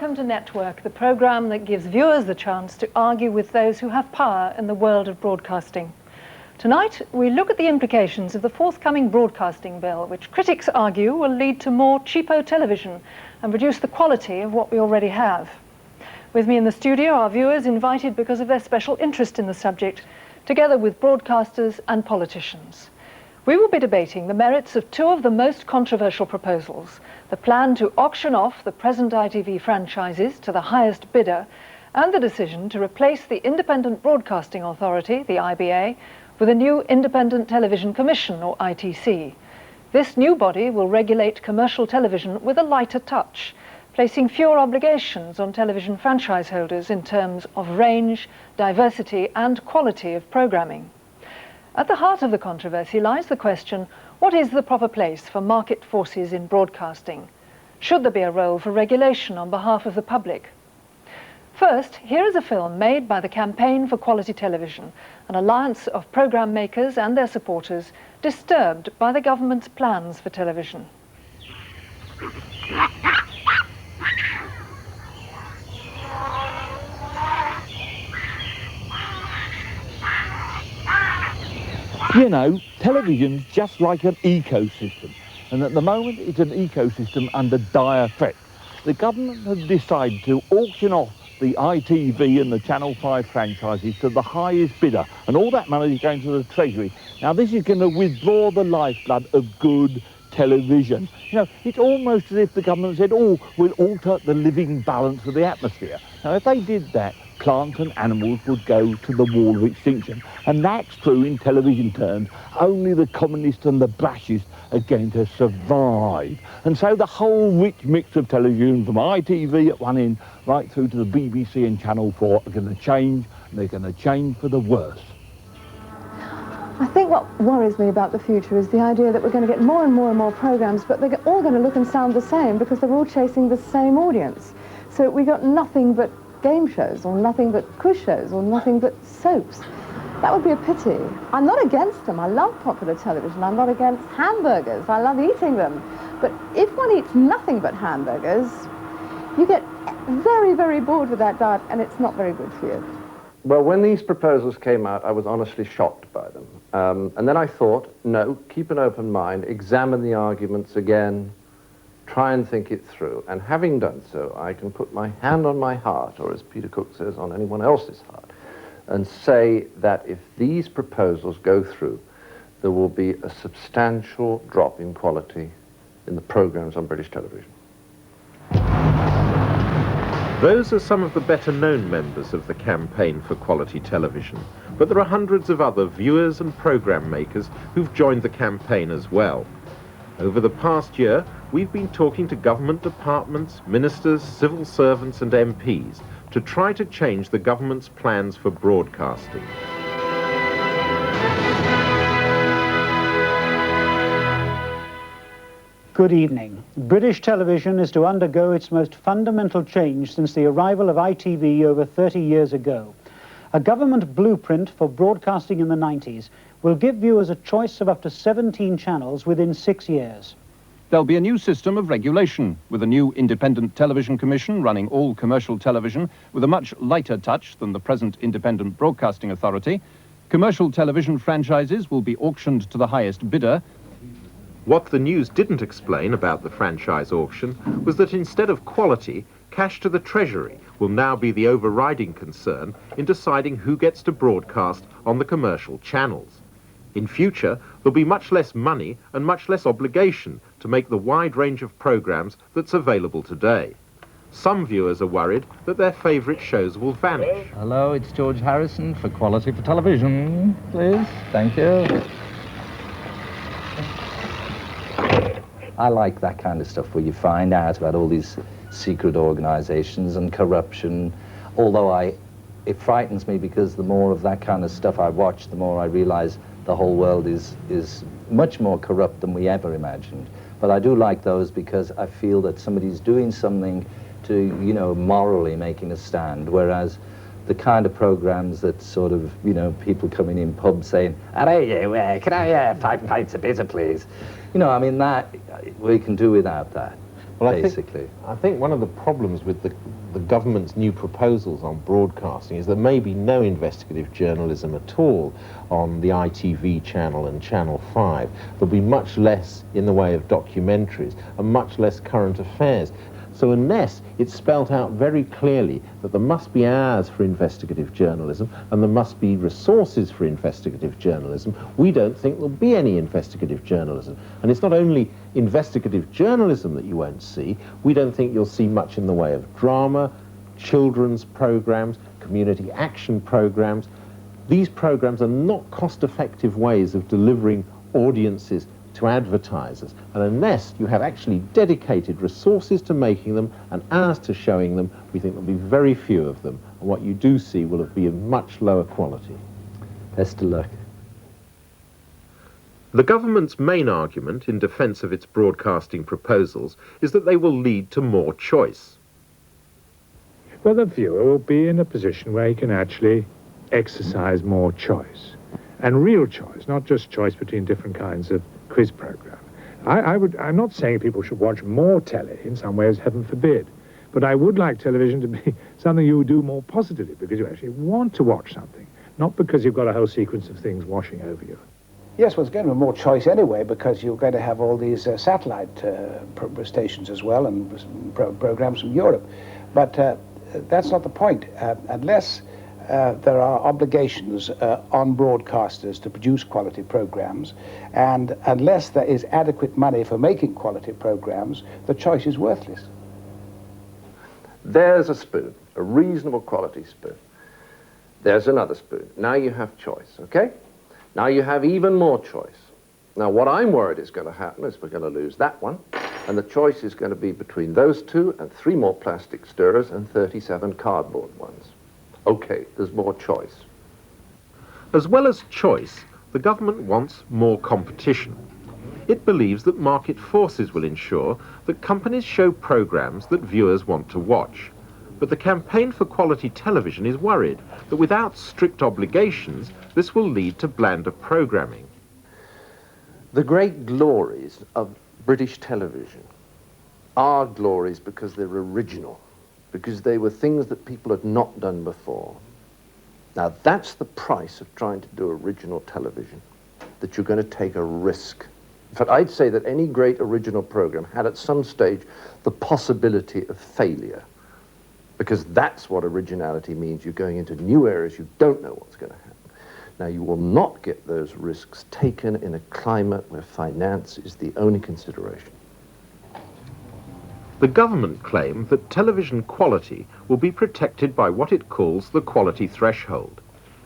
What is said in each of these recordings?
welcome to Network, the programme that gives viewers the chance to argue with those who have power in the world of broadcasting. Tonight, we look at the implications of the forthcoming broadcasting bill, which critics argue will lead to more cheapo television and reduce the quality of what we already have. With me in the studio are viewers invited because of their special interest in the subject, together with broadcasters and politicians. We will be debating the merits of two of the most controversial proposals: the plan to auction off the present ITV franchises to the highest bidder, and the decision to replace the Independent Broadcasting Authority, the IBA, with a new Independent Television Commission, or ITC. This new body will regulate commercial television with a lighter touch, placing fewer obligations on television franchise holders in terms of range, diversity and quality of programming. At the heart of the controversy lies the question, what is the proper place for market forces in broadcasting? Should there be a role for regulation on behalf of the public? First, here is a film made by the Campaign for Quality Television, an alliance of programme makers and their supporters disturbed by the government's plans for television. You know, television's just like an ecosystem, and at the moment it's an ecosystem under dire threat. The government has decided to auction off the ITV and the Channel 5 franchises to the highest bidder, and all that money is going to the Treasury. Now this is going to withdraw the lifeblood of good television. You know, it's almost as if the government said, oh, we'll alter the living balance of the atmosphere. Now if they did that, plants and animals would go to the wall of extinction. And that's true in television terms. Only the communists and the brashists are going to survive. And so the whole rich mix of television, from ITV at one end right through to the BBC and Channel 4, are going to change, and they're going to change for the worse. I think what worries me about the future is the idea that we're going to get more and more and more programmes, but they're all going to look and sound the same because they're all chasing the same audience. So we got nothing but game shows, or nothing but quiz shows, or nothing but soaps. That would be a pity. I'm not against them. I love popular television. I'm not against hamburgers. I love eating them. But if one eats nothing but hamburgers, you get very, very bored with that diet, and it's not very good for you. Well, when these proposals came out, I was honestly shocked by them. And then I thought, no, keep an open mind, examine the arguments again, try and think it through. And having done so, I can put my hand on my heart, or as Peter Cook says, on anyone else's heart, and say that if these proposals go through, there will be a substantial drop in quality in the programmes on British television. Those are some of the better-known members of the Campaign for Quality Television, but there are hundreds of other viewers and programme makers who've joined the campaign as well. Over the past year, we've been talking to government departments, ministers, civil servants and MPs to try to change the government's plans for broadcasting. Good evening. British television is to undergo its most fundamental change since the arrival of ITV over 30 years ago. A government blueprint for broadcasting in the 90s will give viewers a choice of up to 17 channels within 6 years. There'll be a new system of regulation, with a new Independent Television Commission running all commercial television with a much lighter touch than the present Independent Broadcasting Authority. Commercial television franchises will be auctioned to the highest bidder. What the news didn't explain about the franchise auction was that instead of quality, cash to the Treasury will now be the overriding concern in deciding who gets to broadcast on the commercial channels. In future, there'll be much less money and much less obligation to make the wide range of programmes that's available today. Some viewers are worried that their favourite shows will vanish. Hello, it's George Harrison for Quality for Television, please. Thank you. I like that kind of stuff where you find out about all these secret organisations and corruption, although it frightens me because the more of that kind of stuff I watch, the more I realise the whole world is much more corrupt than we ever imagined. But I do like those because I feel that somebody's doing something to, you know, morally making a stand, whereas the kind of programmes that sort of, you know, people coming in pubs saying, "Hello, can I 5 pints of bitter, please?" You know, I mean, that we can do without that. Well, basically. I think one of the problems with the government's new proposals on broadcasting is there may be no investigative journalism at all on the ITV channel and Channel 5. There'll be much less in the way of documentaries and much less current affairs. So unless it's spelt out very clearly that there must be hours for investigative journalism and there must be resources for investigative journalism, we don't think there'll be any investigative journalism. And it's not only investigative journalism that you won't see, we don't think you'll see much in the way of drama, children's programs, community action programs. These programs are not cost-effective ways of delivering audiences to advertisers, and unless you have actually dedicated resources to making them and hours to showing them, we think there'll be very few of them, and what you do see will be of much lower quality. Best of luck. The government's main argument in defence of its broadcasting proposals is that they will lead to more choice. Well, the viewer will be in a position where he can actually exercise more choice, and real choice, not just choice between different kinds of quiz program. I'm not saying people should watch more telly, in some ways, heaven forbid, but I would like television to be something you do more positively, because you actually want to watch something, not because you've got a whole sequence of things washing over you. Yes, well, it's going to be more choice anyway, because you're going to have all these satellite stations as well, and programs from Europe. But that's not the point. Unless there are obligations on broadcasters to produce quality programs, and unless there is adequate money for making quality programs, the choice is worthless. There's a spoon, a reasonable quality spoon. There's another spoon. Now you have choice, okay? Now you have even more choice. Now what I'm worried is going to happen is we're going to lose that one, and the choice is going to be between those two and 3 more plastic stirrers and 37 cardboard ones. Okay, there's more choice. As well as choice, the government wants more competition. It believes that market forces will ensure that companies show programs that viewers want to watch. But the Campaign for Quality Television is worried that without strict obligations, this will lead to blander programming. The great glories of British television are glories because they're original, because they were things that people had not done before. Now that's the price of trying to do original television, that you're going to take a risk. In fact, I'd say that any great original program had at some stage the possibility of failure, because that's what originality means. You're going into new areas, you don't know what's going to happen. Now you will not get those risks taken in a climate where finance is the only consideration. The government claim that television quality will be protected by what it calls the quality threshold.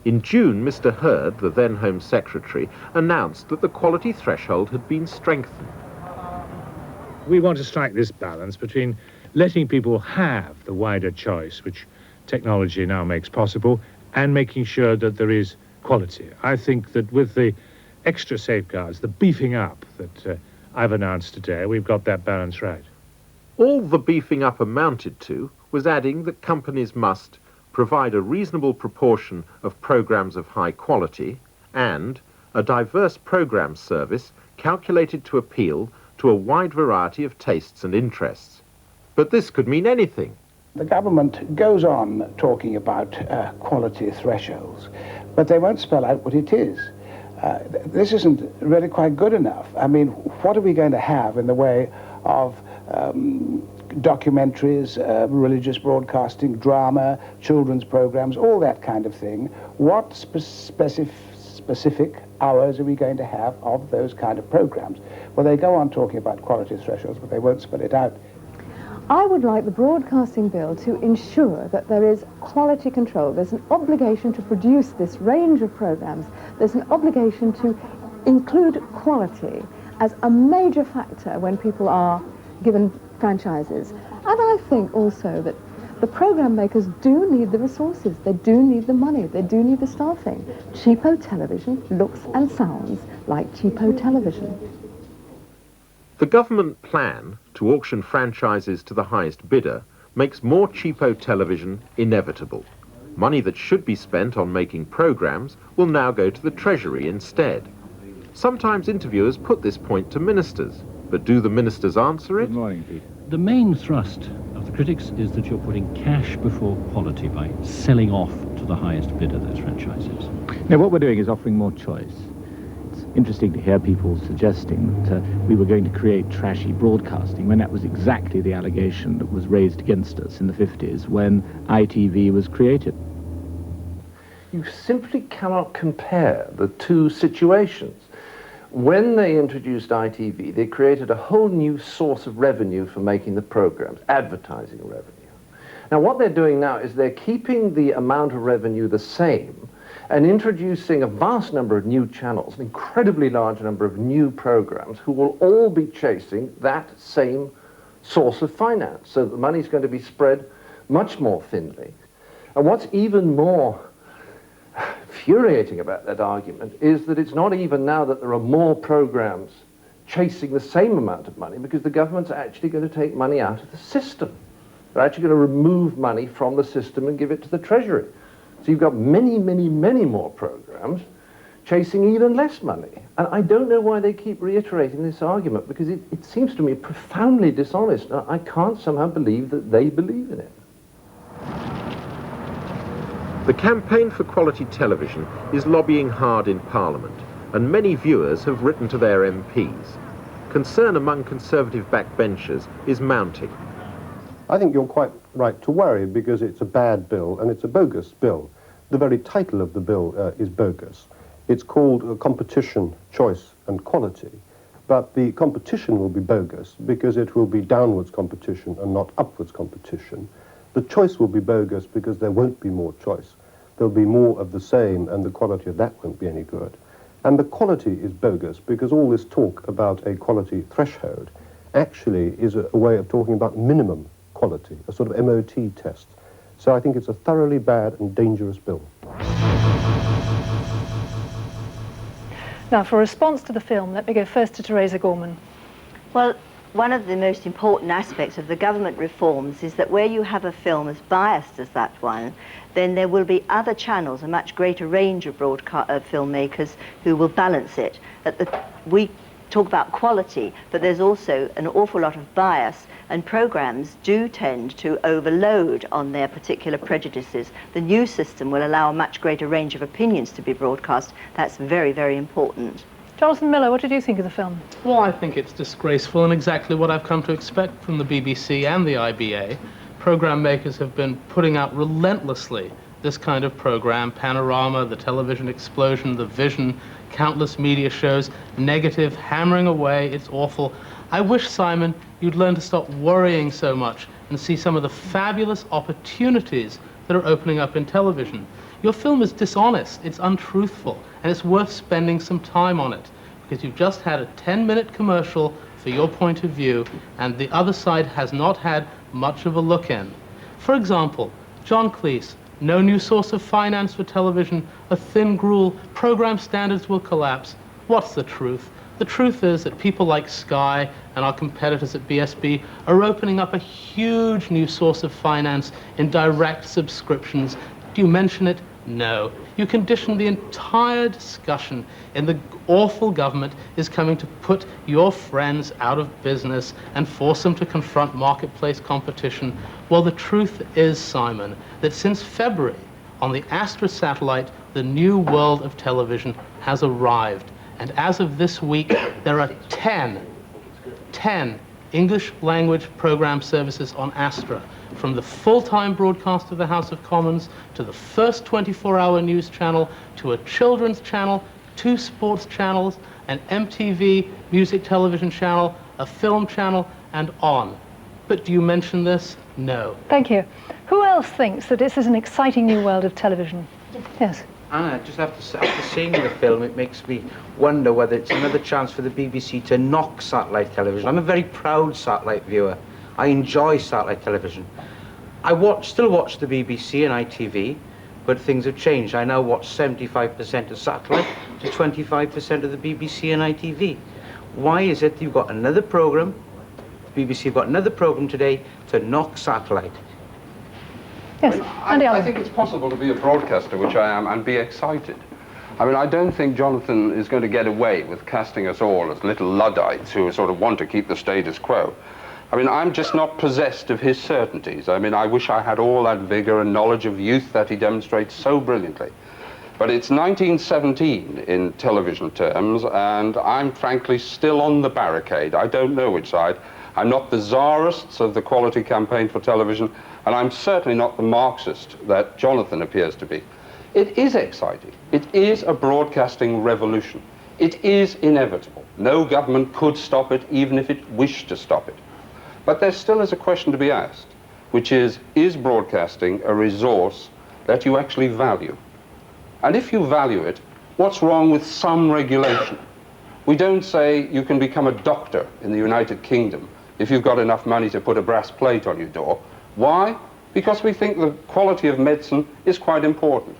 In June, Mr. Hurd, the then Home Secretary, announced that the quality threshold had been strengthened. We want to strike this balance between letting people have the wider choice, which technology now makes possible, and making sure that there is quality. I think that with the extra safeguards, the beefing up that I've announced today, we've got that balance right. All the beefing up amounted to was adding that companies must provide a reasonable proportion of programs of high quality and a diverse program service calculated to appeal to a wide variety of tastes and interests. But this could mean anything. The government goes on talking about quality thresholds, but they won't spell out what it is. This isn't really quite good enough. I mean, what are we going to have in the way of documentaries, religious broadcasting, drama, children's programs, all that kind of thing? What specific hours are we going to have of those kind of programs? Well, they go on talking about quality thresholds, but they won't spell it out. I would like the broadcasting bill to ensure that there is quality control. There's an obligation to produce this range of programs. There's an obligation to include quality as a major factor when people are given franchises. And I think also that the program makers do need the resources, they do need the money, they do need the staffing. Cheapo television looks and sounds like cheapo television. The government plan to auction franchises to the highest bidder makes more cheapo television inevitable. Money that should be spent on making programs will now go to the Treasury instead. Sometimes interviewers put this point to ministers, but do the ministers answer it? Good morning, Pete. The main thrust of the critics is that you're putting cash before quality by selling off to the highest bidder those franchises. Now, what we're doing is offering more choice. It's interesting to hear people suggesting that we were going to create trashy broadcasting when that was exactly the allegation that was raised against us in the 50s when ITV was created. You simply cannot compare the two situations. When they introduced ITV, they created a whole new source of revenue for making the programs, advertising revenue. Now, what they're doing now is they're keeping the amount of revenue the same and introducing a vast number of new channels, an incredibly large number of new programs who will all be chasing that same source of finance. So the money's going to be spread much more thinly. And what's even more infuriating about that argument is that it's not even now that there are more programs chasing the same amount of money, because the government's actually going to take money out of the system. They're actually going to remove money from the system and give it to the Treasury. So you've got many, many, many more programs chasing even less money. And I don't know why they keep reiterating this argument, because it seems to me profoundly dishonest. I can't somehow believe that they believe in it. The campaign for quality television is lobbying hard in Parliament, and many viewers have written to their MPs. Concern among Conservative backbenchers is mounting. I think you're quite right to worry, because it's a bad bill and it's a bogus bill. The very title of the bill is bogus. It's called Competition, Choice and Quality. But the competition will be bogus because it will be downwards competition and not upwards competition. The choice will be bogus because there won't be more choice. There'll be more of the same, and the quality of that won't be any good. And the quality is bogus because all this talk about a quality threshold actually is a way of talking about minimum quality, a sort of MOT test. So I think it's a thoroughly bad and dangerous bill. Now, for a response to the film, let me go first to Teresa Gorman. Well, one of the most important aspects of the government reforms is that where you have a film as biased as that one, then there will be other channels, a much greater range of filmmakers who will balance it. We talk about quality, but there's also an awful lot of bias, and programs do tend to overload on their particular prejudices. The new system will allow a much greater range of opinions to be broadcast. That's very, very important. Jonathan Miller, what did you think of the film? Well, I think it's disgraceful and exactly what I've come to expect from the BBC and the IBA. Program makers have been putting out relentlessly this kind of program, Panorama, The Television Explosion, The Vision, countless media shows, negative, hammering away, it's awful. I wish, Simon, you'd learn to stop worrying so much and see some of the fabulous opportunities that are opening up in television. Your film is dishonest, it's untruthful, and it's worth spending some time on it, because you've just had a 10-minute commercial for your point of view, and the other side has not had much of a look in. For example, John Cleese, no new source of finance for television, a thin gruel, program standards will collapse. What's the truth? The truth is that people like Sky and our competitors at BSB are opening up a huge new source of finance in direct subscriptions. Do you mention it? No. You condition the entire discussion in the awful government is coming to put your friends out of business and force them to confront marketplace competition. Well, the truth is, Simon, that since February, on the Astra satellite, the new world of television has arrived. And as of this week, there are 10 English language program services on Astra, from the full-time broadcast of the House of Commons to the first 24-hour news channel to a children's channel, 2 sports channels, an MTV music television channel, a film channel, and on. But do you mention this? No. Thank you. Who else thinks that this is an exciting new world of television? Yes. Anna, just after seeing the film, it makes me wonder whether it's another chance for the BBC to knock satellite television. I'm a very proud satellite viewer. I enjoy satellite television. I still watch the BBC and ITV, but things have changed. I now watch 75% of satellite to 25% of the BBC and ITV. Why is it you've got another programme, the BBC have got another programme today to knock satellite? Yes, I think it's possible to be a broadcaster, which I am, and be excited. I mean, I don't think Jonathan is going to get away with casting us all as little Luddites who sort of want to keep the status quo. I mean, I'm just not possessed of his certainties. I mean, I wish I had all that vigor and knowledge of youth that he demonstrates so brilliantly. But it's 1917 in television terms, and I'm frankly still on the barricade. I don't know which side. I'm not the czarists of the quality campaign for television, and I'm certainly not the Marxist that Jonathan appears to be. It is exciting. It is a broadcasting revolution. It is inevitable. No government could stop it, even if it wished to stop it. But there still is a question to be asked, which is broadcasting a resource that you actually value? And if you value it, what's wrong with some regulation? We don't say you can become a doctor in the United Kingdom if you've got enough money to put a brass plate on your door. Why? Because we think the quality of medicine is quite important.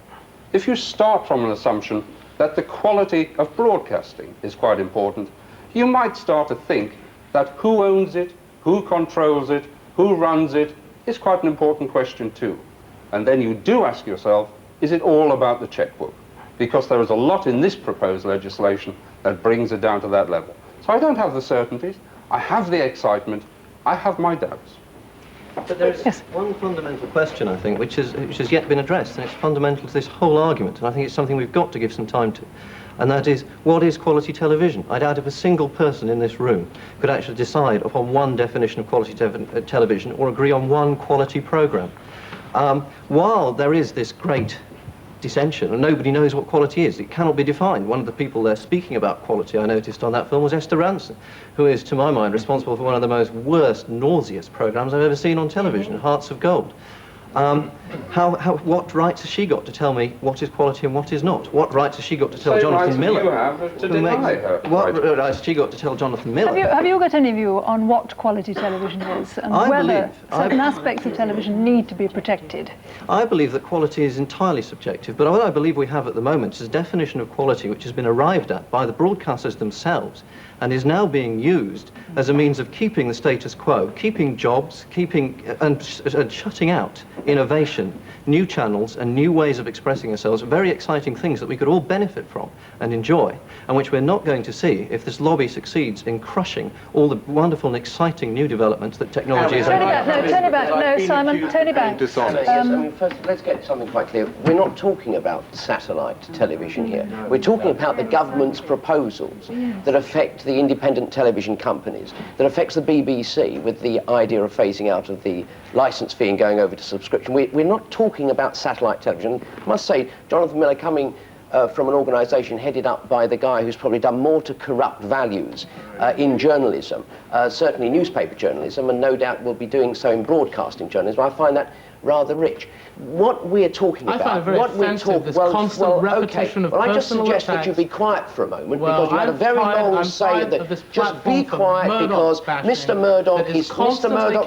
If you start from an assumption that the quality of broadcasting is quite important, you might start to think that who owns it, who controls it, who runs it, is quite an important question too. And then you do ask yourself, is it all about the checkbook? Because there is a lot in this proposed legislation that brings it down to that level. So I don't have the certainties, I have the excitement, I have my doubts. But there is one fundamental question, I think, which has yet been addressed, and it's fundamental to this whole argument, and I think it's something we've got to give some time to. And that is, what is quality television? I doubt if a single person in this room could actually decide upon one definition of quality television or agree on one quality programme. While there is this great dissension, and nobody knows what quality is, it cannot be defined. One of the people there speaking about quality I noticed on that film was Esther Rantzen, who is, to my mind, responsible for one of the most worst, nauseous programmes I've ever seen on television, Hearts of Gold. What rights has she got to tell me what is quality and what is not? What rights has she got to tell Jonathan Miller? You have to deny her. What rights has she got to tell Jonathan Miller? Have you got any view on what quality television is and whether certain aspects of television need to be protected? I believe that quality is entirely subjective, but what I believe we have at the moment is a definition of quality which has been arrived at by the broadcasters themselves and is now being used as a means of keeping the status quo, keeping jobs, and shutting out innovation, new channels and new ways of expressing ourselves, very exciting things that we could all benefit from and enjoy, and which we're not going to see if this lobby succeeds in crushing all the wonderful and exciting new developments that technology is. Tony back, Simon, Tony back. Yes, I mean, first, let's get something quite clear. We're not talking about satellite television here. We're talking about the government's proposals that affect the independent television companies, that affects the BBC with the idea of phasing out of the licence fee and going over to subscription. We're not talking about satellite television. I must say, Jonathan Miller, coming from an organisation headed up by the guy who's probably done more to corrupt values in journalism, certainly newspaper journalism, and no doubt will be doing so in broadcasting journalism, I find that rather rich. What we're talking about, I find it very offensive, this constant repetition of personal I just suggest that you be quiet for a moment, because you had a very long say that just be quiet because Mr. Murdoch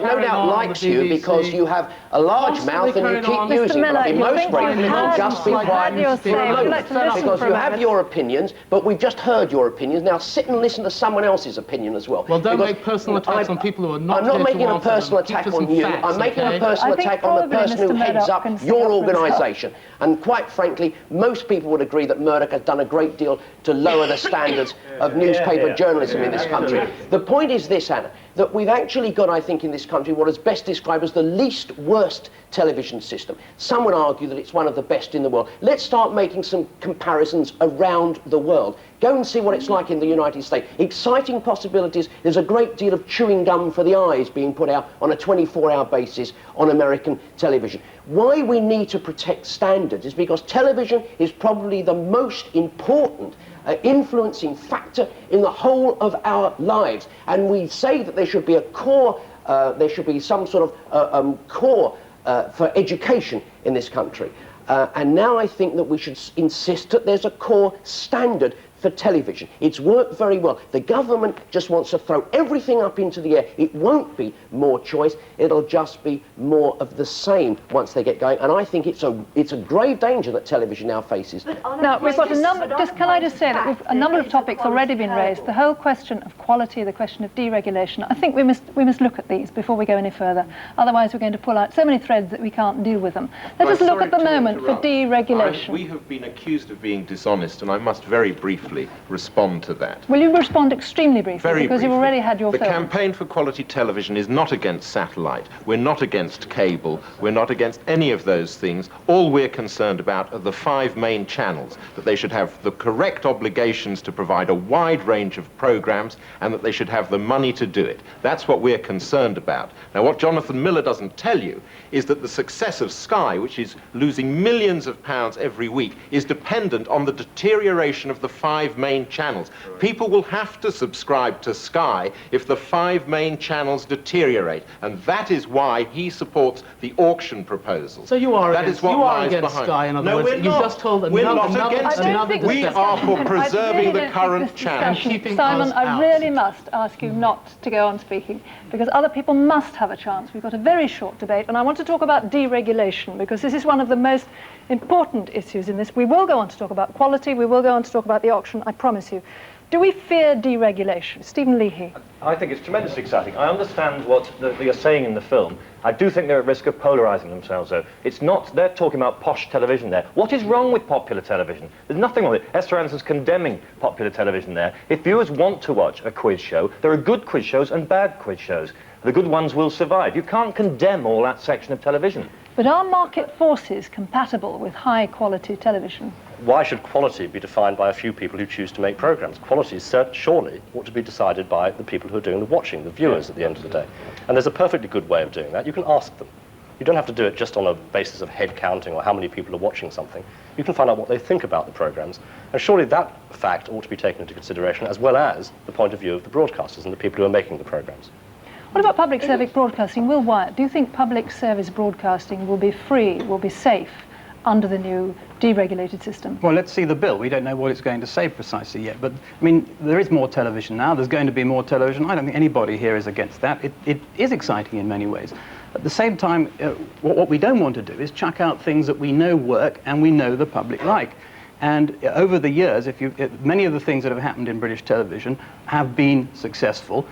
no doubt likes you because you have a large mouth and you keep using it. I'd be most grateful if you just be quiet for a moment, because you have your opinions, but we've just heard your opinions. Now sit and listen to someone else's opinion as well. Well, don't make personal attacks on people who are not. I'm not making a personal attack on you. I'm making a personal attack on the person who heads up your organisation. And quite frankly, most people would agree that Murdoch has done a great deal to lower the standards of newspaper journalism in this country. The point is this, Anna, that we've actually got, I think, in this country what is best described as the least worst television system. Some would argue that it's one of the best in the world. Let's start making some comparisons around the world. Go and see what it's like in the United States. Exciting possibilities. There's a great deal of chewing gum for the eyes being put out on a 24-hour basis on American television. Why we need to protect standards is because television is probably the most important influencing factor in the whole of our lives. And we say that there should be a core, there should be some sort of core for education in this country. And now I think that we should insist that there's a core standard for television. It's worked very well. The government just wants to throw everything up into the air. It won't be more choice. It'll just be more of the same once they get going. And I think it's a grave danger that television now faces. Now, we've got a number, can I just say that we've a number of topics already been raised. The whole question of quality, the question of deregulation. I think we must look at these before we go any further. Otherwise, we're going to pull out so many threads that we can't deal with them. Let us look at the moment for deregulation. We have been accused of being dishonest, and I must very briefly briefly respond to that. Will you respond extremely briefly? Very because briefly. you've already had your The film. campaign for quality television is not against satellite. We're not against cable. We're not against any of those things. All we're concerned about are the 5 main channels, that they should have the correct obligations to provide a wide range of programs and that they should have the money to do it. That's what we're concerned about. Now, what Jonathan Miller doesn't tell you is that the success of Sky, which is losing millions of pounds every week, is dependent on the deterioration of the 5 main channels. People will have to subscribe to Sky if the 5 main channels deteriorate, and that is why he supports the auction proposal. So you are that against, is what you are lies against behind. Sky, in other No, words. we're You've not. just told We're another, not against it. We are for preserving the current channel. Simon, I really must ask you not to go on speaking, because other people must have a chance. We've got a very short debate, and I want to talk about deregulation, because this is one of the most important issues in this. We will go on to talk about quality, we will go on to talk about the auction, I promise you. Do we fear deregulation? Stephen Leahy. I think it's tremendously exciting. I understand what you're saying in the film. I do think they're at risk of polarising themselves, though. It's not, they're talking about posh television there. What is wrong with popular television? There's nothing wrong with it. Esther Rantzen's condemning popular television there. If viewers want to watch a quiz show, there are good quiz shows and bad quiz shows. The good ones will survive. You can't condemn all that section of television. But are market forces compatible with high-quality television? Why should quality be defined by a few people who choose to make programs? Quality surely ought to be decided by the people who are doing the watching, the viewers at the end of the day. And there's a perfectly good way of doing that. You can ask them. You don't have to do it just on a basis of head counting or how many people are watching something. You can find out what they think about the programs. And surely that fact ought to be taken into consideration, as well as the point of view of the broadcasters and the people who are making the programs. What about public service broadcasting? Will Wyatt, do you think public service broadcasting will be free, will be safe under the new deregulated system? Well, let's see the bill. We don't know what it's going to say precisely yet. But, I mean, there is more television now. There's going to be more television. I don't think anybody here is against that. It is exciting in many ways. At the same time, what we don't want to do is chuck out things that we know work and we know the public like. And over the years, many of the things that have happened in British television have been successful.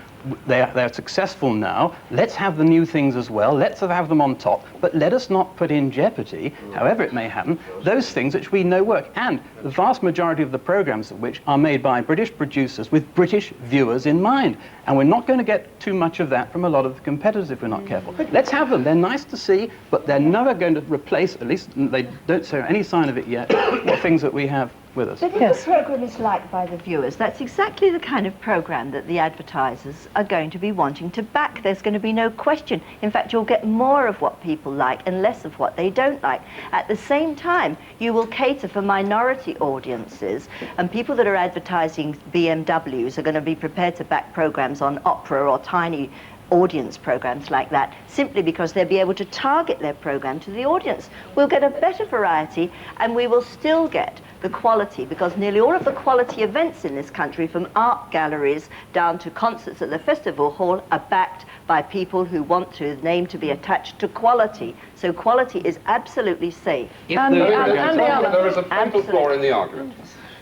They're successful now. Let's have the new things as well. Let's have them on top. But let us not put in jeopardy, however it may happen, those things which we know work. And the vast majority of the programs of which are made by British producers with British viewers in mind. And we're not going to get too much of that from a lot of the competitors if we're not careful. Let's have them. They're nice to see, but they're never going to replace, at least they don't show any sign of it yet, what things that we have with us. But if the programme is liked by the viewers, that's exactly the kind of programme that the advertisers are going to be wanting to back. There's going to be no question. In fact, you'll get more of what people like and less of what they don't like. At the same time, you will cater for minority audiences, and people that are advertising BMWs are going to be prepared to back programmes on opera or tiny audience programs like that, simply because they'll be able to target their program to the audience. We'll get a better variety, and we will still get the quality, because nearly all of the quality events in this country, from art galleries down to concerts at the festival hall, are backed by people who want the name to be attached to quality. So quality is absolutely safe. There is a fatal flaw in the argument,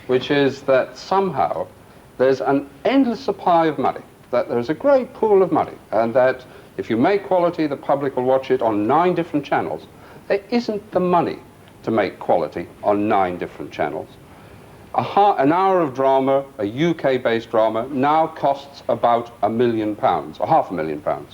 which is that somehow there's an endless supply of money, that there's a great pool of money, and that if you make quality, the public will watch it on 9 different channels. There isn't the money to make quality on 9 different channels. An hour of drama, a UK-based drama, now costs about £1 million, or £500,000.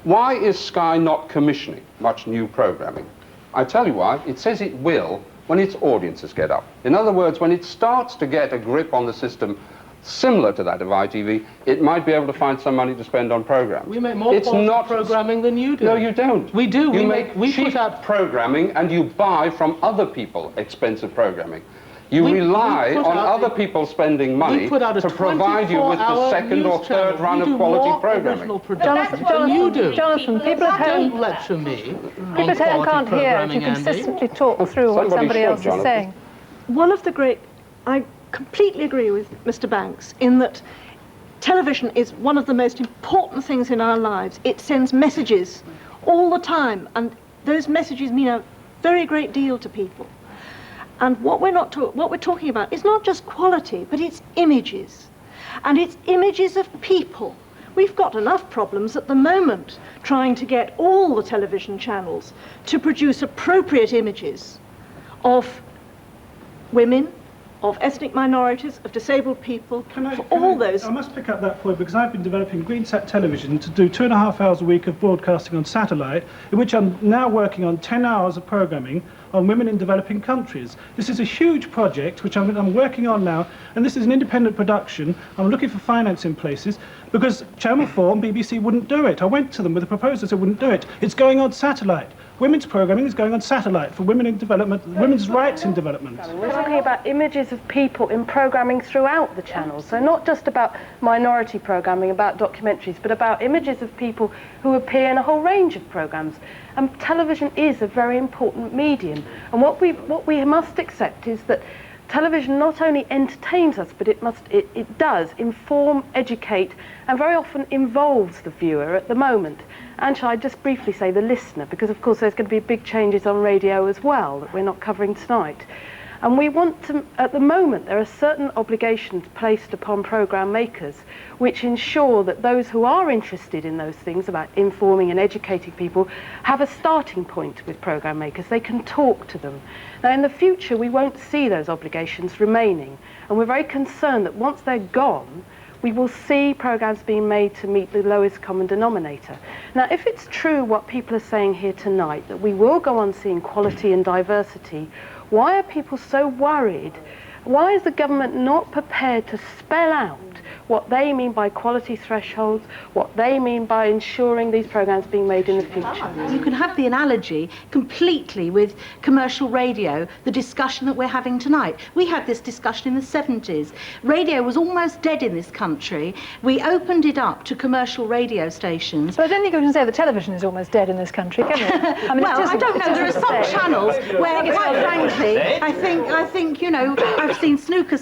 Why is Sky not commissioning much new programming? I tell you why. It says it will when its audiences get up. In other words, when it starts to get a grip on the system similar to that of ITV, it might be able to find some money to spend on programs. We make more quality programming than you do. No, you don't. We do. You make cheap programming, and you buy from other people expensive programming. You rely on other people spending money to provide you with the second or third run of quality programming. Jonathan, people at home don't lecture me. People at home can't hear if you consistently talk through what somebody else is saying. One of the great, I completely agree with Mr. Banks in that television is one of the most important things in our lives. It sends messages all the time, and those messages mean a very great deal to people. And what we're talking about is not just quality, but it's images. And it's images of people. We've got enough problems at the moment trying to get all the television channels to produce appropriate images of women, of ethnic minorities, of disabled people, for all those. I must pick up that point because I've been developing GreenSat television to do 2.5 hours a week of broadcasting on satellite, in which I'm now working on 10 hours of programming on women in developing countries. This is a huge project which I'm working on now, and this is an independent production. I'm looking for financing places because Channel 4 and BBC wouldn't do it. I went to them with a proposal, they wouldn't do it. It's going on satellite. Women's programming is going on satellite for women in development, women's rights in development. We're talking about images of people in programming throughout the channels, so not just about minority programming, about documentaries, but about images of people who appear in a whole range of programs. And television is a very important medium, and what we must accept is that television not only entertains us, but it does inform, educate, and very often involves the viewer at the moment. And shall I just briefly say the listener, because of course there's going to be big changes on radio as well that we're not covering tonight. And we want to, at the moment, there are certain obligations placed upon programme makers which ensure that those who are interested in those things about informing and educating people have a starting point with programme makers. They can talk to them. Now in the future we won't see those obligations remaining, and we're very concerned that once they're gone we will see programmes being made to meet the lowest common denominator. Now if it's true what people are saying here tonight, that we will go on seeing quality and diversity, why are people so worried? Why is the government not prepared to spell out what they mean by quality thresholds, what they mean by ensuring these programmes being made in the future? You can have the analogy completely with commercial radio, the discussion that we're having tonight. We had this discussion in the 70s. Radio was almost dead in this country. We opened it up to commercial radio stations. But I don't think you can say that television is almost dead in this country, can you? I mean, well, I don't know. There are some channels where, quite frankly, I think, you know, I've seen snooker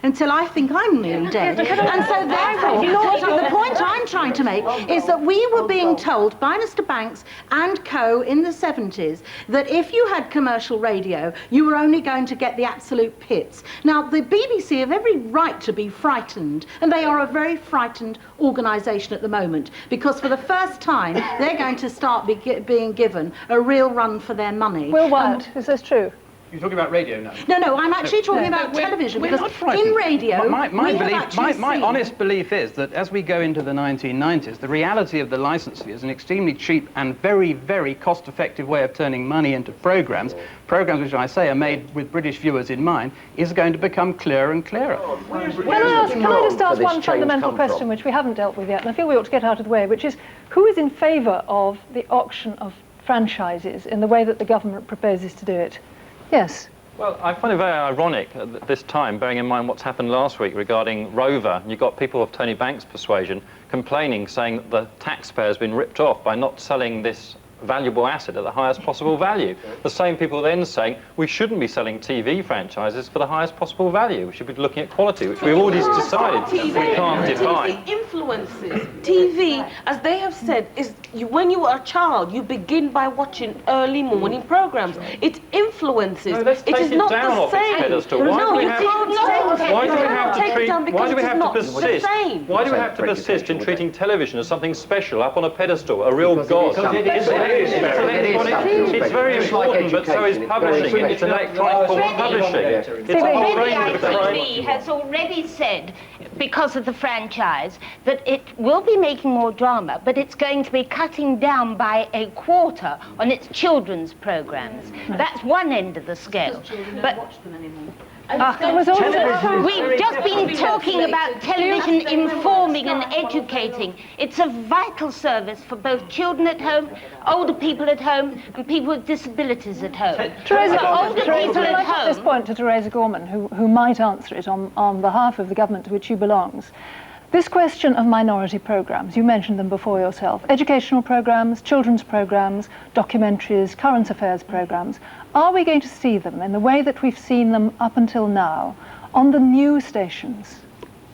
until I think I'm nearly dead. And so therefore, the point I'm trying to make is that we were being told by Mr. Banks and co in the 70s that if you had commercial radio, you were only going to get the absolute pits. Now, the BBC have every right to be frightened, and they are a very frightened organisation at the moment, because for the first time, they're going to start being given a real run for their money. Will Wyatt, is this true? You're talking about radio now? No, I'm actually talking about television, because in radio, my honest belief is that as we go into the 1990s, the reality of the licensing is an extremely cheap and very, very cost-effective way of turning money into programmes which I say are made with British viewers in mind, is going to become clearer and clearer. Can I just ask one fundamental question which we haven't dealt with yet, and I feel we ought to get out of the way, which is, who is in favour of the auction of franchises in the way that the government proposes to do it? Yes. Well, I find it very ironic at this time, bearing in mind what's happened last week regarding Rover. You've got people of Tony Banks' persuasion complaining, saying that the taxpayer's been ripped off by not selling this valuable asset at the highest possible value. The same people then saying we shouldn't be selling TV franchises for the highest possible value. We should be looking at quality, which we've already decided we can't define. TV influences. TV, as they have said, is when you are a child, you begin by watching early morning programs. It influences. No, let's take it is it not down the off same. its pedestal. Why do we have to persist in treating television as something special up on a pedestal, a real god? It's very important, but so is publishing. It's an electronic form of publishing. It's a whole range of ITV has already said, because of the franchise, that it will be making more drama, but it's going to be cutting down by a quarter on its children's programmes. That's one end of the scale. But we've just been talking about television informing and educating. It's a vital service for both children at home, older people at home, and people with disabilities at home. Teresa, I put this point to Teresa Gorman, who might answer it on behalf of the government to which she belongs. This question of minority programmes, you mentioned them before yourself, educational programmes, children's programmes, documentaries, current affairs programmes, are we going to see them in the way that we've seen them up until now on the new stations?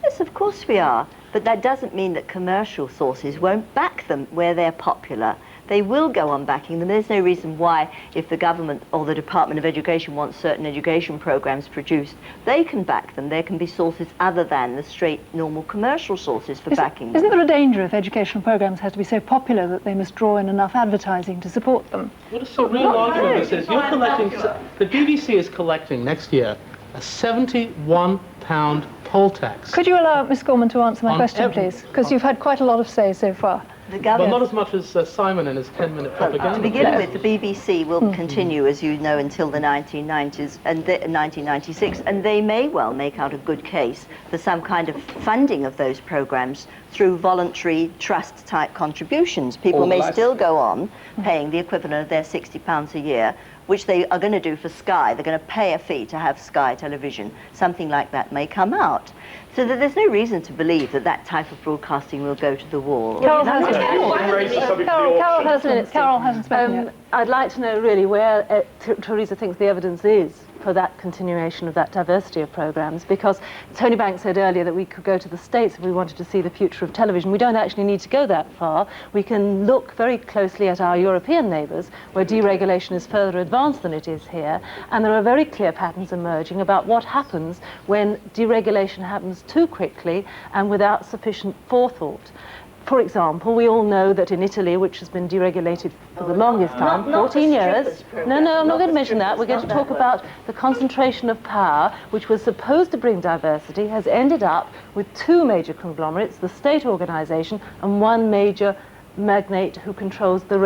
Yes, of course we are. But that doesn't mean that commercial sources won't back them where they're popular. They will go on backing them. There's no reason why, if the government or the Department of Education wants certain education programs produced, they can back them. There can be sources other than the straight, normal commercial sources for backing them. Isn't there a danger if educational programs have to be so popular that they must draw in enough advertising to support them? What is the real argument is you're collecting, the BBC is collecting next year a £71 poll tax. Could you allow Miss Gorman to answer my On question, every- please? Because you've had quite a lot of say so far. Well, not as much as Simon and his 10-minute propaganda. To begin with, the BBC will continue, as you know, until the 1990s and 1996, and they may well make out a good case for some kind of funding of those programmes through voluntary trust-type contributions. People may still go on paying the equivalent of their £60 a year, which they are going to do for Sky. They're going to pay a fee to have Sky television. Something like that may come out. So that there's no reason to believe that that type of broadcasting will go to the wall. Carol hasn't spoken yet. I'd like to know really where Teresa thinks the evidence is for that continuation of that diversity of programmes, because Tony Banks said earlier that we could go to the States if we wanted to see the future of television. We don't actually need to go that far. We can look very closely at our European neighbours, where deregulation is further advanced than it is here, and there are very clear patterns emerging about what happens when deregulation happens too quickly and without sufficient forethought. For example, we all know that in Italy, which has been deregulated for the longest time, 14 years. No, I'm not going to mention that. We're going to talk about the concentration of power, which was supposed to bring diversity, has ended up with two major conglomerates, the state organisation and one major magnate who controls the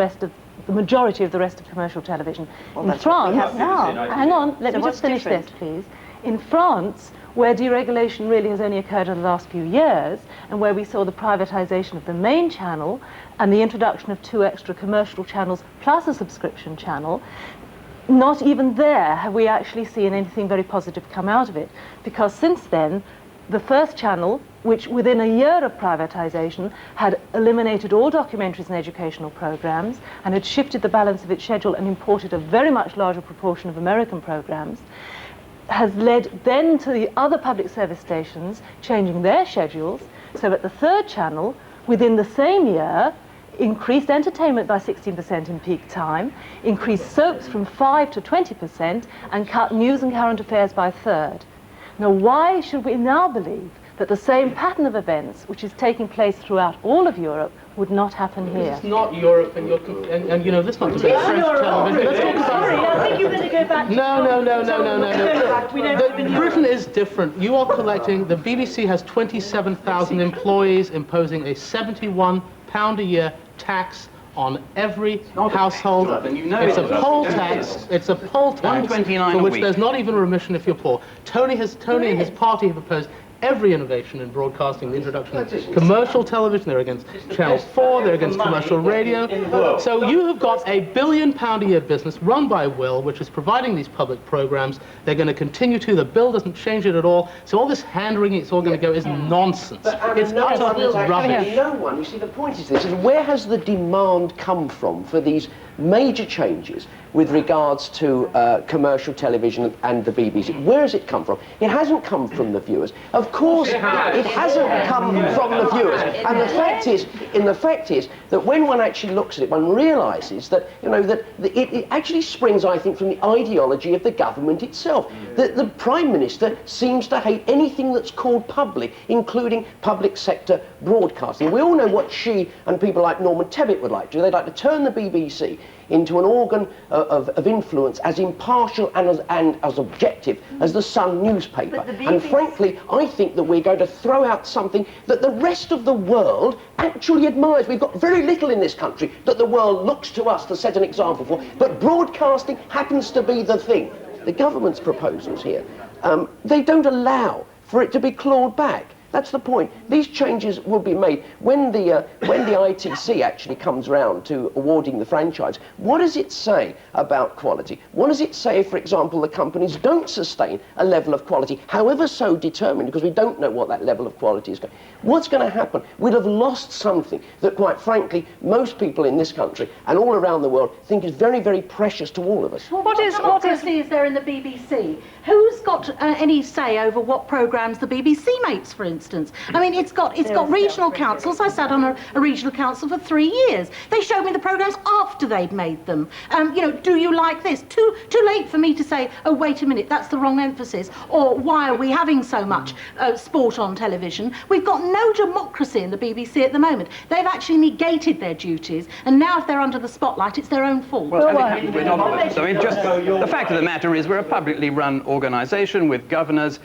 majority of the rest of commercial television. Well, in France, hang on, let So me what's just finish different? this, please. In France, where deregulation really has only occurred in the last few years, and where we saw the privatisation of the main channel and the introduction of 2 extra commercial channels plus a subscription channel, not even there have we actually seen anything very positive come out of it. Because since then, the first channel, which within a year of privatisation had eliminated all documentaries and educational programmes and had shifted the balance of its schedule and imported a very much larger proportion of American programmes, has led then to the other public service stations changing their schedules, so that the third channel, within the same year, increased entertainment by 16% in peak time, increased soaps from 5 to 20%, and cut news and current affairs by a third. Now, why should we now believe that the same pattern of events, which is taking place throughout all of Europe, would not happen here? It's not Europe, and you know, let's not debate French television. Let's talk about... Sorry, I think you better go back. No. Britain is different. You are collecting... The BBC has 27,000 employees imposing a £71 a year tax on every household. It's a poll tax. It's a poll tax for which there's not even remission if you're poor. Tony and his party have opposed every innovation in broadcasting, the introduction of commercial television. They're against Channel 4, they're against commercial radio. So you have got a £1 billion a year business run by Will, which is providing these public programs. They're going to continue to. The bill doesn't change it at all. So all this hand-wringing, it's all going to go, is nonsense. It's utter rubbish. No one, you see, the point is this, is where has the demand come from for these major changes with regards to commercial television and the BBC? Where has it come from? It hasn't come from the viewers. Of course, it hasn't come from the viewers. And the fact is that when one actually looks at it, one realises that, you know, that it actually springs, I think, from the ideology of the government itself. The Prime Minister seems to hate anything that's called public, including public sector broadcasting. We all know what she and people like Norman Tebbit would like to do. They'd like to turn the BBC into an organ of influence as impartial and as objective as the Sun newspaper. And frankly, I think that we're going to throw out something that the rest of the world actually admires. We've got very little in this country that the world looks to us to set an example for, but broadcasting happens to be the thing. The government's proposals here, they don't allow for it to be clawed back. That's the point. These changes will be made when the ITC actually comes round to awarding the franchise. What does it say about quality? What does it say if, for example, the companies don't sustain a level of quality, however so determined, because we don't know what that level of quality is going to be? What's going to happen? We'll have lost something that, quite frankly, most people in this country and all around the world think is very, very precious to all of us. Well, what democracy is there in the BBC? Who's got any say over what programmes the BBC makes, for instance? I mean, it's got regional councils. I sat on a regional council for 3 years. They showed me the programmes after they'd made them. You know, do you like this? Too late for me to say, oh, wait a minute, that's the wrong emphasis. Or why are we having so much sport on television? We've got no democracy in the BBC at the moment. They've actually negated their duties, and now if they're under the spotlight, it's their own fault. Well, I mean, just the fact of the matter is we're a publicly run organisation with governors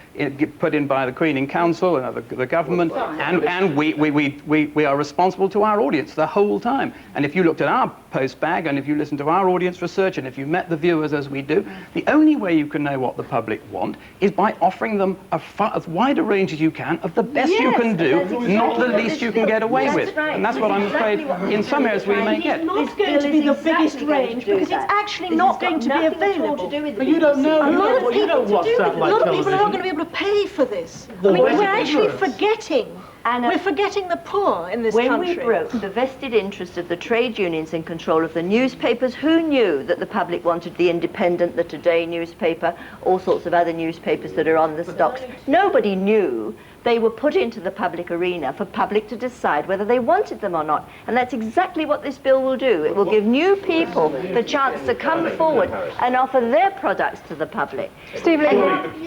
put in by the Queen in Council and the government, and we are responsible to our audience the whole time. And if you looked at our postbag, and if you listen to our audience research, and if you met the viewers as we do, the only way you can know what the public want is by offering them as wide a range as you can of the best you can do, not the least you can get away with. And that's what I'm afraid in some areas we may get. It's not going to be the biggest range because it's actually not going to be available. But you don't know. A lot of people television. aren't going to be able to pay for this. I mean, we're actually forgetting. We're forgetting the poor in this country. When we broke the vested interest of the trade unions in control of the newspapers, who knew that the public wanted the Independent, the Today newspaper, all sorts of other newspapers that are on the stocks? Nobody knew. They were put into the public arena for public to decide whether they wanted them or not. And that's exactly what this bill will do. It will give new people the chance to come forward and offer their products to the public. Steve Lee.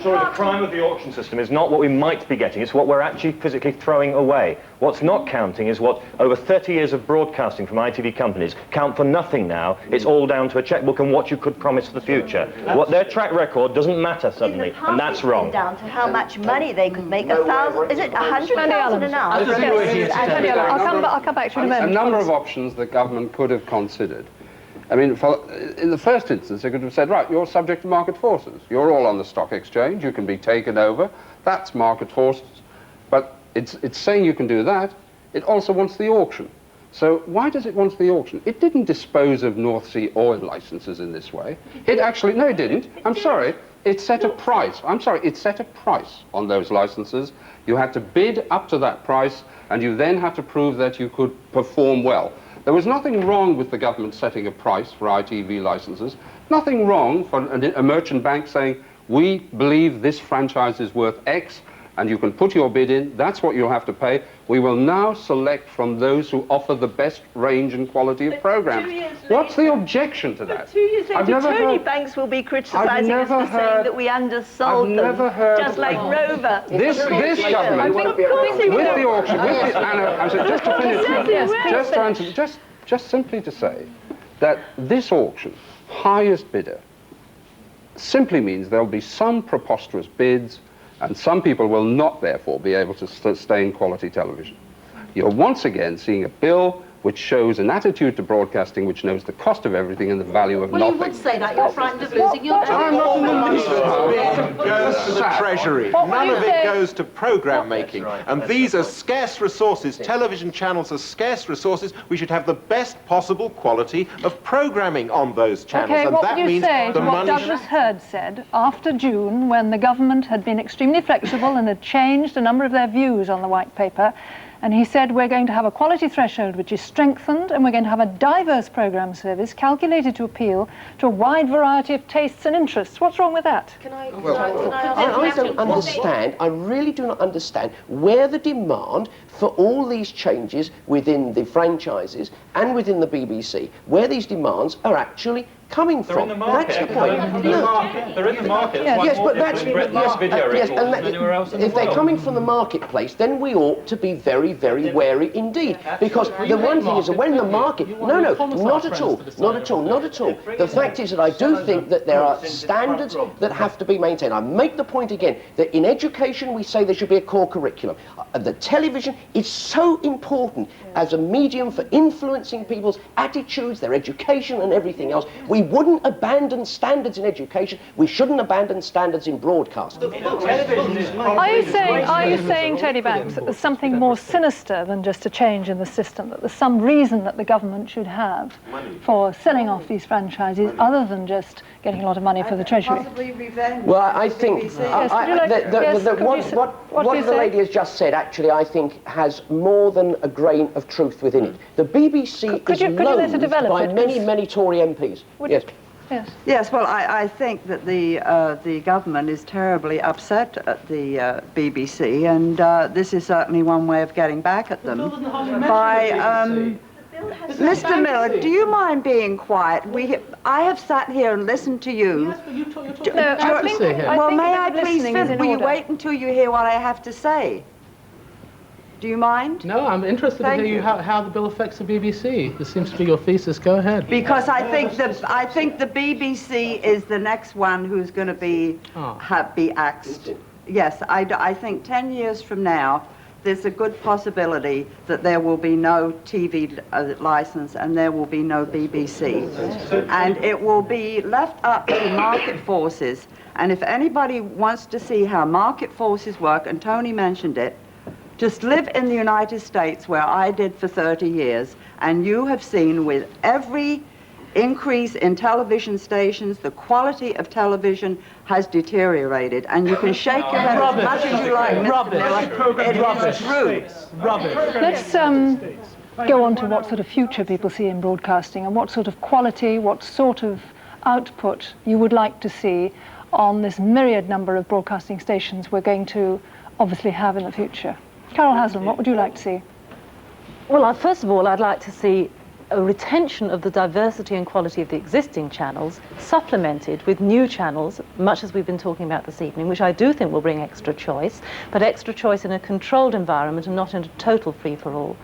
The crime of the auction system is not what we might be getting, it's what we're actually physically throwing away. What's not counting is what over 30 years of broadcasting from ITV companies count for nothing now. It's all down to a checkbook and what you could promise for the future. What their track record doesn't matter suddenly, and that's wrong. Down to how much money they could make, is it 100,000 an hour? I'll come back to you in a moment. A number of options the government could have considered. I mean, in the first instance, they could have said, right, you're subject to market forces. You're all on the stock exchange. You can be taken over. That's market forces. But it's saying you can do that. It also wants the auction. So why does it want the auction? It didn't dispose of North Sea oil licenses in this way. It actually, no, it didn't. I'm sorry. It set a price. I'm sorry, it set a price on those licenses. You had to bid up to that price, and you then had to prove that you could perform well. There was nothing wrong with the government setting a price for ITV licenses. Nothing wrong for a merchant bank saying, we believe this franchise is worth X, and you can put your bid in. That's what you'll have to pay. We will now select from those who offer the best range and quality of programs. What's the objection to that? 2 years later, Tony Banks will be criticising us for saying that we undersold them, just like Rover. This government, with the auction, just simply to say that this auction, highest bidder, simply means there'll be some preposterous bids, and some people will not, therefore, be able to sustain quality television. You're once again seeing a bill which shows an attitude to broadcasting which knows the cost of everything and the value of nothing. Well, you would say that. You're frightened of losing your job. I'm not in the least goes to the Treasury. None of it goes to programme making. And these are scarce resources. Television channels are scarce resources. We should have the best possible quality of programming on those channels. Okay, and what that would you means say the to what money Douglas Hurd said after June, when the government had been extremely flexible and had changed a number of their views on the white paper? And he said, we're going to have a quality threshold which is strengthened, and we're going to have a diverse programme service calculated to appeal to a wide variety of tastes and interests. What's wrong with that? I don't understand, I really do not understand where the demand for all these changes within the franchises and within the BBC, where these demands are actually coming from. That's the point. They're in the market. Yes, but that's if they're coming from the marketplace, then we ought to be very, very wary indeed. Because the one thing is that when the market, not at all. The fact is that I do think that there are standards that have to be maintained. I make the point again that in education we say there should be a core curriculum. The television is so important as a medium for influencing people's attitudes, their education and everything else. We wouldn't abandon standards in education. We shouldn't abandon standards in broadcasting. Are you saying, Tony Banks, that there's something more sinister than just a change in the system, that there's some reason that the government should have for selling off these franchises other than just getting a lot of money for the Treasury? Well, I think what the lady has just said, actually, I think has more than a grain of truth within it. The BBC is loathed by many Tory MPs. Yes, well, I think that the government is terribly upset at the BBC, and this is certainly one way of getting back at them by... Mr. Miller, do you mind being quiet? I have sat here and listened to you. Well, may I please, will you wait until you hear what I have to say? Do you mind? No, I'm interested to hear how the bill affects the BBC. This seems to be your thesis. Go ahead. Because I think the BBC is the next one who's going to be axed. Yes, I think 10 years from now, there's a good possibility that there will be no TV license and there will be no BBC. And it will be left up to market forces. And if anybody wants to see how market forces work, and Tony mentioned it, just live in the United States where I did for 30 years, and you have seen with every increase in television stations, the quality of television has deteriorated, and you can shake your head as much as you like, Mr. Miller. It is true. Let's go on to what sort of future people see in broadcasting and what sort of quality, what sort of output you would like to see on this myriad number of broadcasting stations we're going to obviously have in the future. Carol Haslam, what would you like to see? Well, first of all, I'd like to see a retention of the diversity and quality of the existing channels, supplemented with new channels, much as we've been talking about this evening, which I do think will bring extra choice, but extra choice in a controlled environment and not in a total free-for-all.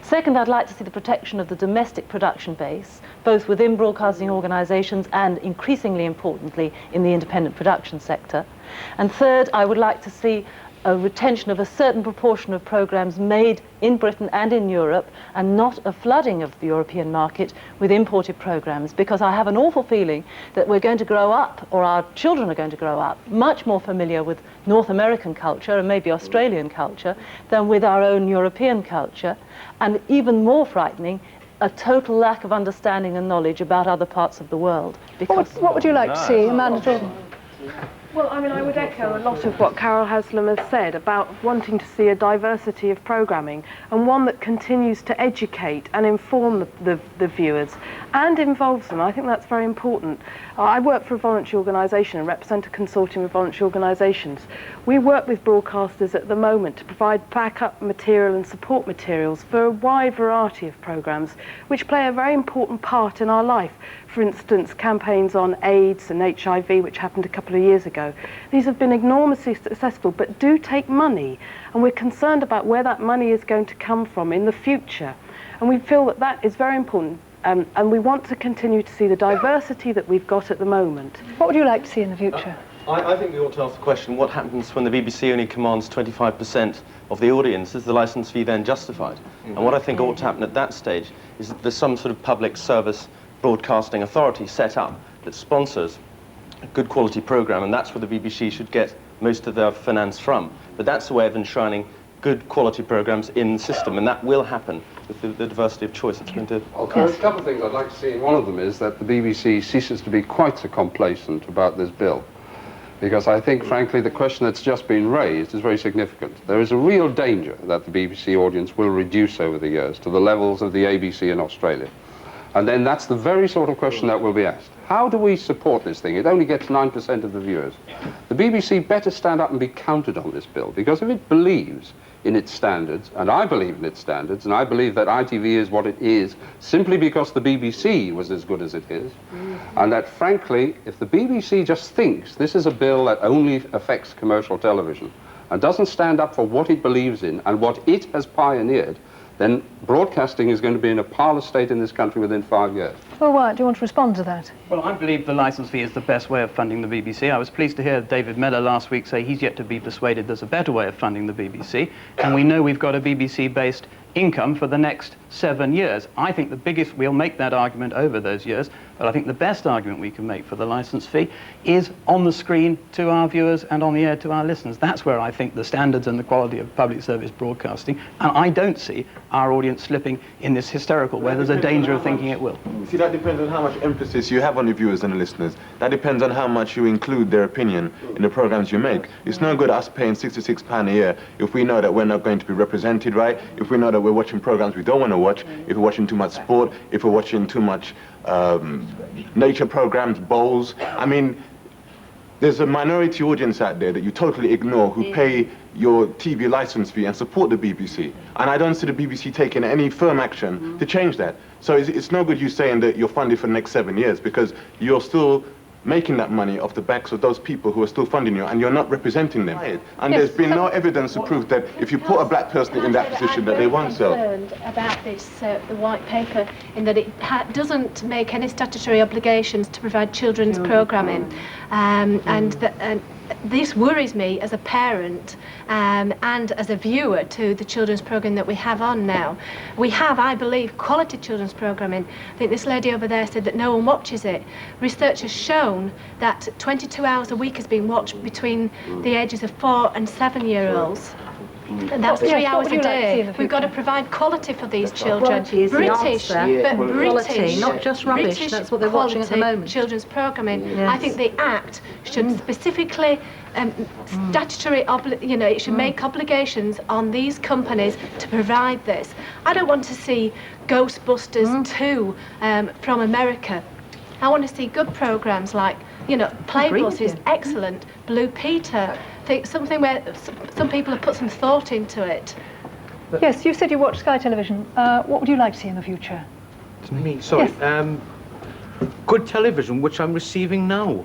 Second, I'd like to see the protection of the domestic production base, both within broadcasting organisations and, increasingly importantly, in the independent production sector. And third, I would like to see a retention of a certain proportion of programmes made in Britain and in Europe, and not a flooding of the European market with imported programmes, because I have an awful feeling that we're going to grow up, or our children are going to grow up, much more familiar with North American culture and maybe Australian culture than with our own European culture, and even more frightening, a total lack of understanding and knowledge about other parts of the world. What would you like to see, Amanda Jordan? Well, I mean, I would echo a lot of what Carol Haslam has said about wanting to see a diversity of programming, and one that continues to educate and inform the viewers and involves them. I think that's very important. I work for a voluntary organisation and represent a consortium of voluntary organisations. We work with broadcasters at the moment to provide backup material and support materials for a wide variety of programmes which play a very important part in our life. For instance, campaigns on AIDS and HIV, which happened a couple of years ago. These have been enormously successful, but do take money, and we're concerned about where that money is going to come from in the future. And we feel that that is very important, and we want to continue to see the diversity that we've got at the moment. What would you like to see in the future? I think we ought to ask the question, what happens when the BBC only commands 25% of the audience? Is the licence fee then justified? And what I think ought to happen at that stage is that there's some sort of public service broadcasting authority set up that sponsors a good quality programme, and that's where the BBC should get most of their finance from. But that's a way of enshrining good quality programmes in the system, and that will happen with the diversity of choice. It's going to... Well, there's a couple of things I'd like to see. One of them is that the BBC ceases to be quite so complacent about this bill, because I think, frankly, the question that's just been raised is very significant. There is a real danger that the BBC audience will reduce over the years to the levels of the ABC in Australia. And then that's the very sort of question that will be asked. How do we support this thing? It only gets 9% of the viewers. The BBC better stand up and be counted on this bill, because if it believes in its standards, and I believe in its standards, and I believe that ITV is what it is simply because the BBC was as good as it is, and that, frankly, if the BBC just thinks this is a bill that only affects commercial television and doesn't stand up for what it believes in and what it has pioneered, then broadcasting is going to be in a parlous state in this country within 5 years. Well, Wyatt, do you want to respond to that? Well, I believe the licence fee is the best way of funding the BBC. I was pleased to hear David Miller last week say he's yet to be persuaded there's a better way of funding the BBC, and we know we've got a BBC-based income for the next 7 years. I think the biggest, we'll make that argument over those years, but I think the best argument we can make for the licence fee is on the screen to our viewers and on the air to our listeners. That's where I think the standards and the quality of public service broadcasting, and I don't see our audience slipping in this hysterical where there's a danger of thinking it will. See, that depends on how much emphasis you have on the viewers and the listeners. That depends on how much you include their opinion in the programmes you make. It's no good us paying £66 a year if we know that we're not going to be represented right, if we know that we're watching programmes we don't want to watch, if we're watching too much sport, if we're watching too much nature programmes, bowls. I mean, there's a minority audience out there that you totally ignore who pay your TV licence fee and support the BBC. And I don't see the BBC taking any firm action to change that. So it's no good you saying that you're funded for the next 7 years, because you're still making that money off the backs of those people who are still funding you, and you're not representing them. And there's been no evidence to prove that if you put a black person in that position that they won't sell. I'm concerned about this, the white paper, in that it doesn't make any statutory obligations to provide children's programming, and this worries me as a parent and as a viewer to the children's programme that we have on now. We have, I believe, quality children's programming. I think this lady over there said that no one watches it. Research has shown that 22 hours a week has been watched between the ages of 4 and 7-year-olds. And that's 3 hours a day. We've got to provide quality for these children. British, but British, not just rubbish. British that's what they're watching at the moment. Children's programming. I think the Act should specifically statutory, it should make obligations on these companies to provide this. I don't want to see Ghostbusters 2 from America. I want to see good programs like, Playbus is excellent, Blue Peter, something where some people have put some thought into it. Yes, you said you watch Sky Television. What would you like to see in the future? To me, sorry. Yes. Good television, which I'm receiving now.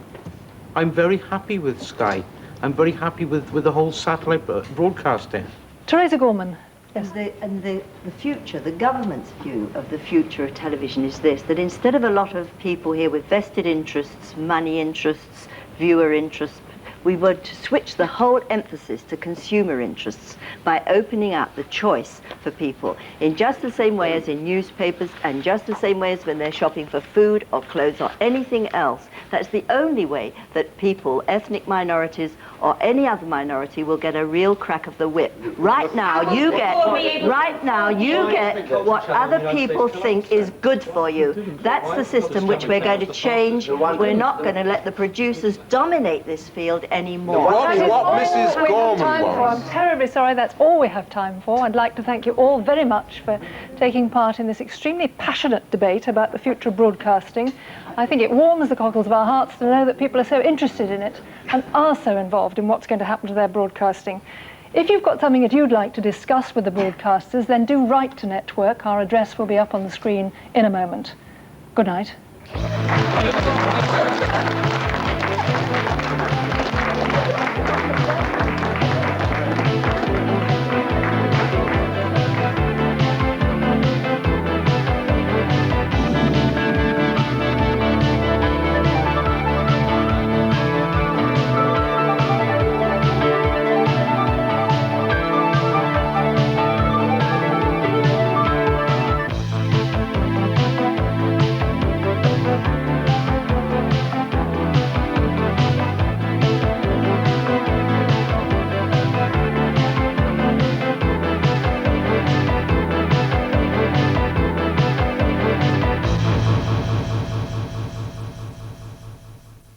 I'm very happy with Sky. I'm very happy with the whole satellite broadcasting. Teresa Gorman. Yes. And the future, the government's view of the future of television is this, that instead of a lot of people here with vested interests, money interests, viewer interests, we were to switch the whole emphasis to consumer interests by opening up the choice for people in just the same way as in newspapers and just the same way as when they're shopping for food or clothes or anything else. That's the only way that people, ethnic minorities or any other minority, will get a real crack of the whip. Right now you get what other people think is good for you. That's the system which we're going to change. We're not going to let the producers dominate this field anymore. That is all we have time for. I'm terribly sorry, that's all we have time for. I'd like to thank you all very much for taking part in this extremely passionate debate about the future of broadcasting. I think it warms the cockles of our hearts to know that people are so interested in it and are so involved in what's going to happen to their broadcasting. If you've got something that you'd like to discuss with the broadcasters, then do write to Network. Our address will be up on the screen in a moment. Good night.